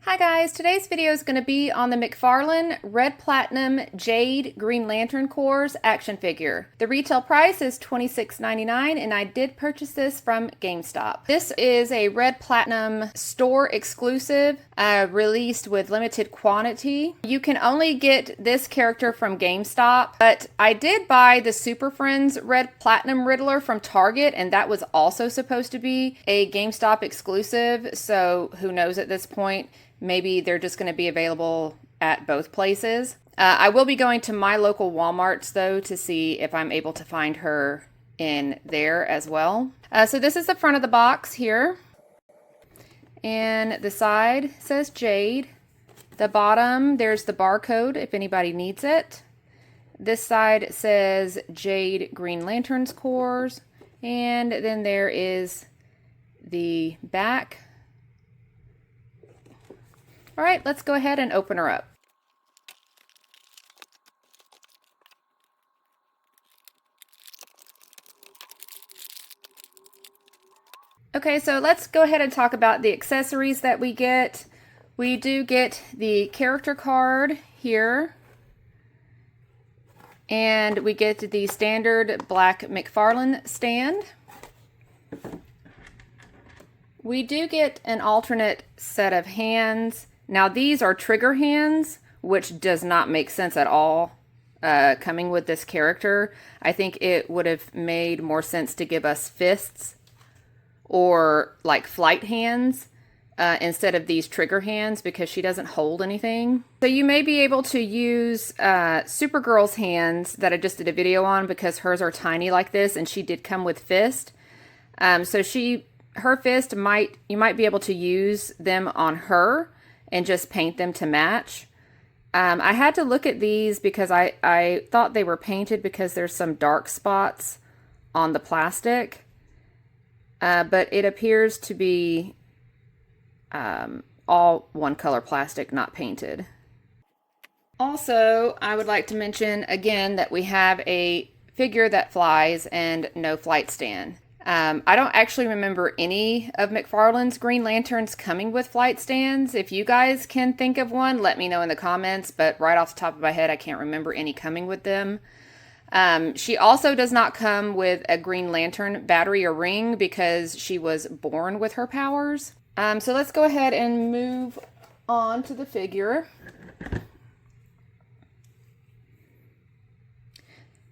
Hi guys, today's video is going to be on the Mcfarlane Red Platinum Jade Green Lantern Corps action figure. The retail price is $26.99 and I did purchase this from GameStop. This is a Red Platinum store exclusive, released with limited quantity. You can only get this character from GameStop, but I did buy the Super Friends Red Platinum Riddler from Target, and that was also supposed to be a GameStop exclusive, so who knows at this point. Maybe they're just going to be available at both places. I will be going to my local Walmarts, though, to see if I'm able to find her in there as well. So this is the front of the box here. And the side says Jade. The bottom, there's the barcode if anybody needs it. This side says Jade Green Lanterns Corps. And then there is the back. All right, let's go ahead and open her up. Okay, so let's go ahead and talk about the accessories that we get. We do get the character card here. And we get the standard black Mcfarlane stand. We do get an alternate set of hands. Now these are trigger hands, which does not make sense at all coming with this character. I think it would have made more sense to give us fists or like flight hands instead of these trigger hands, because she doesn't hold anything. So you may be able to use Supergirl's hands that I just did a video on, because hers are tiny like this and she did come with fist. So her fist you might be able to use them on her and just paint them to match. I had to look at these because I thought they were painted because there's some dark spots on the plastic. But it appears to be all one color plastic, not painted. Also, I would like to mention again that we have a figure that flies and no flight stand. I don't actually remember any of Mcfarlane's Green Lanterns coming with flight stands. If you guys can think of one, let me know in the comments, but right off the top of my head, I can't remember any coming with them. She also does not come with a Green Lantern battery or ring because she was born with her powers. So let's go ahead and move on to the figure.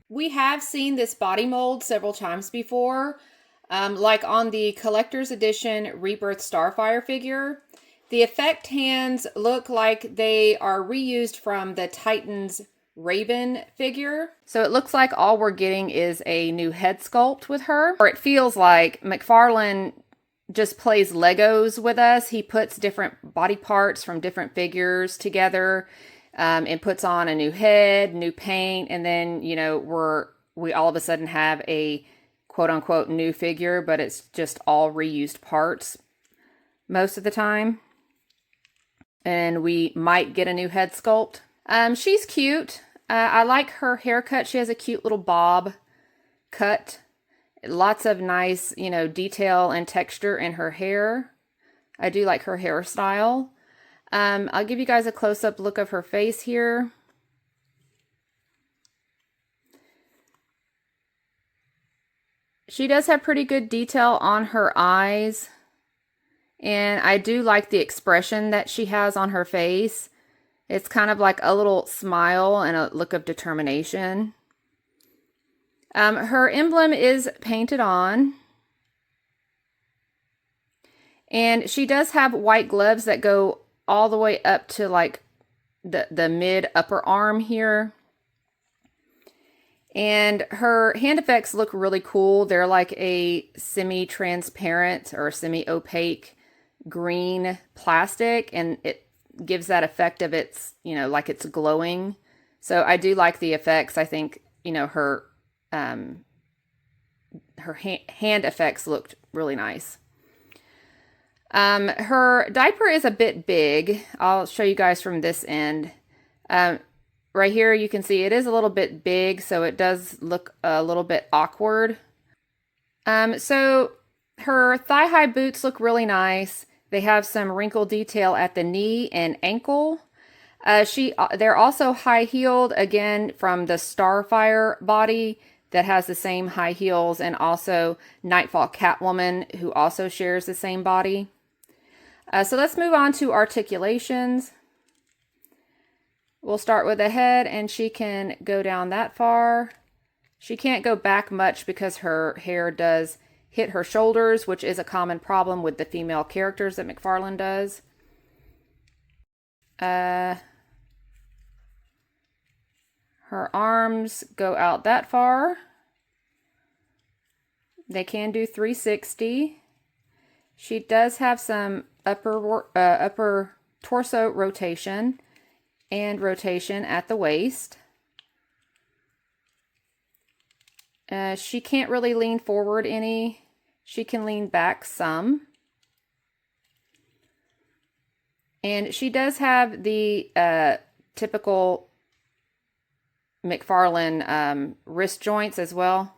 We have seen this body mold several times before. Like on the collector's edition Rebirth Starfire figure. The effect hands look like they are reused from the Titans Raven figure. So it looks like all we're getting is a new head sculpt with her. Or it feels like Mcfarlane just plays Legos with us. He puts different body parts from different figures together and puts on a new head, new paint, and then, you know, we all of a sudden have a quote-unquote new figure, but it's just all reused parts most of the time. And we might get a new head sculpt. She's cute. I like her haircut. She has a cute little bob cut. Lots of nice, you know, detail and texture in her hair. I do like her hairstyle. I'll give you guys a close-up look of her face here. She does have pretty good detail on her eyes, and I do like the expression that she has on her face. It's kind of like a little smile and a look of determination. Her emblem is painted on, and she does have white gloves that go all the way up to like the mid upper arm here. And her hand effects look really cool. They're like a semi-transparent or semi-opaque green plastic, and it gives that effect of it's, you know, like it's glowing. So I do like the effects. I think, you know, her hand effects looked really nice. Her diaper is a bit big. I'll show you guys from this end. Right here, you can see it is a little bit big, so it does look a little bit awkward. So her thigh-high boots look really nice. They have some wrinkle detail at the knee and ankle. They're also high-heeled, again, from the Starfire body that has the same high heels, and also Nightfall Catwoman, who also shares the same body. So let's move on to articulations. We'll start with the head, and she can go down that far. She can't go back much because her hair does hit her shoulders, which is a common problem with the female characters that Mcfarlane does. Her arms go out that far. They can do 360. She does have some upper torso rotation and rotation at the waist. She can't really lean forward any. She can lean back some. And she does have the typical Mcfarlane wrist joints as well.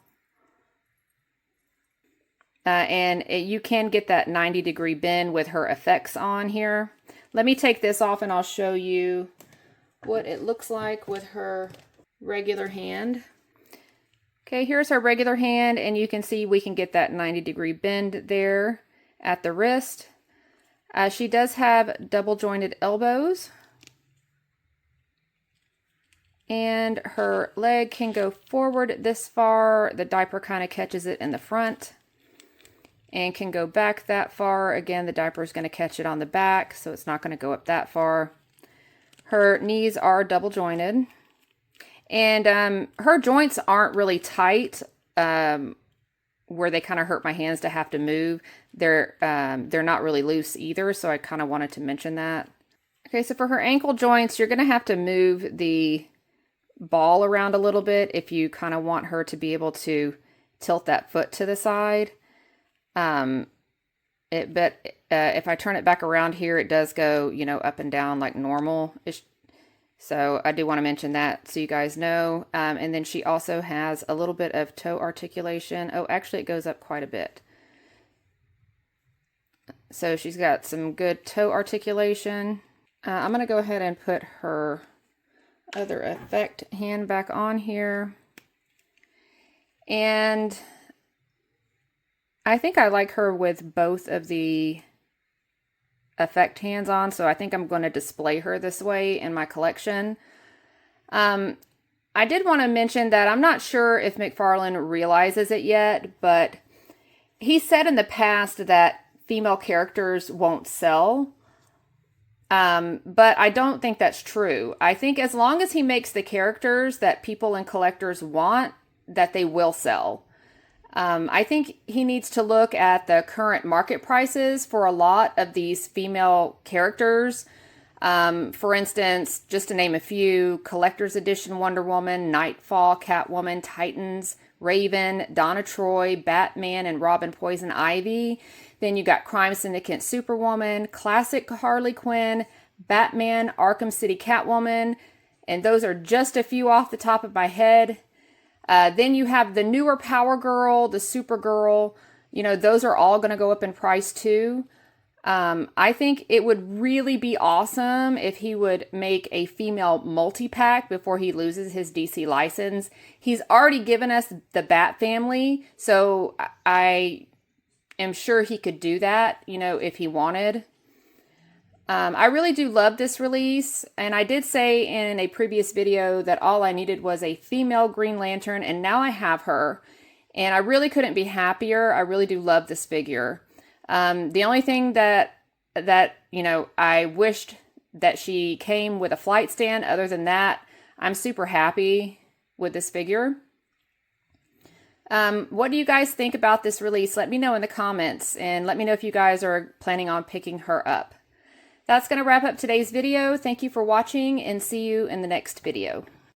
You can get that 90-degree bend with her effects on here. Let me take this off and I'll show you what it looks like with her regular hand. Okay, here's her regular hand, and you can see we can get that 90-degree bend there at the wrist. She does have double jointed elbows. And her leg can go forward this far. The diaper kind of catches it in the front. And can go back that far. Again, the diaper is going to catch it on the back, so it's not going to go up that far. Her knees are double jointed. And her joints aren't really tight, where they kind of hurt my hands to have to move. They're not really loose either, so I kind of wanted to mention that. Okay, so for her ankle joints, you're going to have to move the ball around a little bit if you kind of want her to be able to tilt that foot to the side. But if I turn it back around here, it does go, up and down like normal. So I do want to mention that so you guys know. And then she also has a little bit of toe articulation. Oh, actually it goes up quite a bit. So she's got some good toe articulation. I'm going to go ahead and put her other effect hand back on here. And I think I like her with both of the effect hands on, so I think I'm going to display her this way in my collection. I did want to mention that I'm not sure if Mcfarlane realizes it yet, but he said in the past that female characters won't sell. But I don't think that's true. I think as long as he makes the characters that people and collectors want, that they will sell. I think he needs to look at the current market prices for a lot of these female characters. For instance, just to name a few, Collector's Edition Wonder Woman, Nightfall, Catwoman, Titans, Raven, Donna Troy, Batman, and Robin Poison Ivy. Then you got Crime Syndicate Superwoman, Classic Harley Quinn, Batman, Arkham City Catwoman, and those are just a few off the top of my head. Then you have the newer Power Girl, the Supergirl. Those are all going to go up in price too. I think it would really be awesome if he would make a female multi-pack before he loses his DC license. He's already given us the Bat family, so I am sure he could do that, if he wanted. I really do love this release, and I did say in a previous video that all I needed was a female Green Lantern, and now I have her, and I really couldn't be happier. I really do love this figure. The only thing that I wished that she came with a flight stand. Other than that, I'm super happy with this figure. What do you guys think about this release? Let me know in the comments, and let me know if you guys are planning on picking her up. That's going to wrap up today's video. Thank you for watching, and see you in the next video.